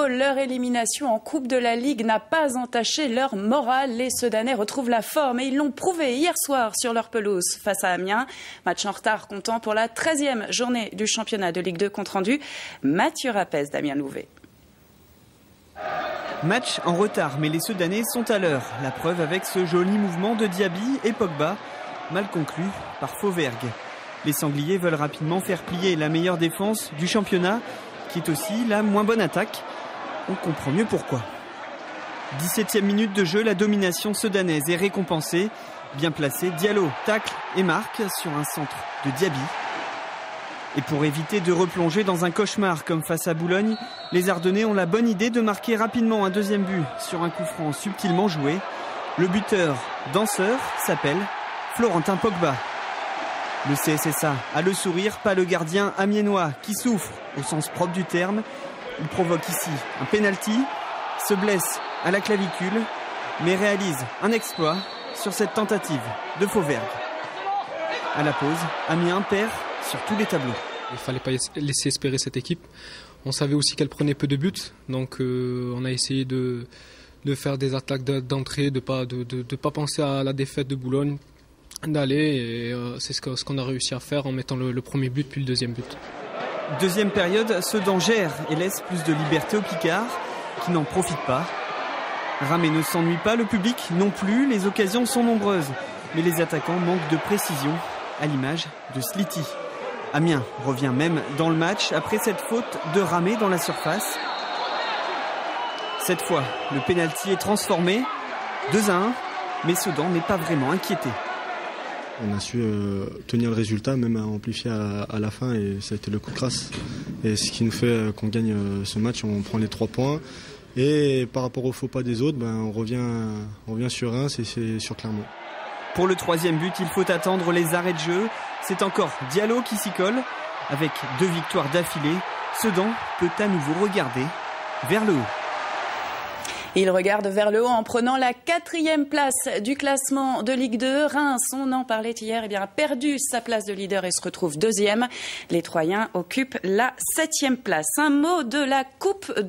Leur élimination en Coupe de la Ligue n'a pas entaché leur morale. Les Sedanais retrouvent la forme et ils l'ont prouvé hier soir sur leur pelouse face à Amiens. Match en retard comptant pour la 13e journée du championnat de Ligue 2 compte rendu. Mathieu Rapez, Damien Louvet. Match en retard, mais les Sedanais sont à l'heure. La preuve avec ce joli mouvement de Diaby et Pogba, mal conclu par Fauvergue. Les Sangliers veulent rapidement faire plier la meilleure défense du championnat, qui est aussi la moins bonne attaque. On comprend mieux pourquoi. 17e minute de jeu, la domination sedanaise est récompensée. Bien placé, Diallo tacle et marque sur un centre de Diaby. Et pour éviter de replonger dans un cauchemar comme face à Boulogne, les Ardennais ont la bonne idée de marquer rapidement un deuxième but sur un coup franc subtilement joué. Le buteur danseur s'appelle Florentin Pogba. Le CSSA a le sourire, pas le gardien amiénois qui souffre au sens propre du terme. Il provoque ici un pénalty, se blesse à la clavicule, mais réalise un exploit sur cette tentative de Fauvergue. À la pause, Amiens perd sur tous les tableaux. Il ne fallait pas laisser espérer cette équipe. On savait aussi qu'elle prenait peu de buts, donc on a essayé de faire des attaques d'entrée, de pas penser à la défaite de Boulogne, d'aller, et c'est ce qu'on a réussi à faire en mettant le premier but puis le deuxième but. Deuxième période, Sedan gère et laisse plus de liberté aux Picards, qui n'en profitent pas. Ramé ne s'ennuie pas, le public non plus, les occasions sont nombreuses, mais les attaquants manquent de précision, à l'image de Sliti. Amiens revient même dans le match après cette faute de Ramé dans la surface. Cette fois, le pénalty est transformé, 2-1, mais Sedan n'est pas vraiment inquiété. On a su tenir le résultat, même à amplifier à la fin, et ça a été le coup de grâce. Et ce qui nous fait qu'on gagne ce match, on prend les 3 points. Et par rapport aux faux pas des autres, on revient sur Reims et c'est sur Clermont. Pour le 3e but, il faut attendre les arrêts de jeu. C'est encore Diallo qui s'y colle. Avec 2 victoires d'affilée, Sedan peut à nouveau regarder vers le haut. Il regarde vers le haut en prenant la 4e place du classement de Ligue 2. Reims, on en parlait hier, a perdu sa place de leader et se retrouve 2e. Les Troyens occupent la 7e place. Un mot de la Coupe de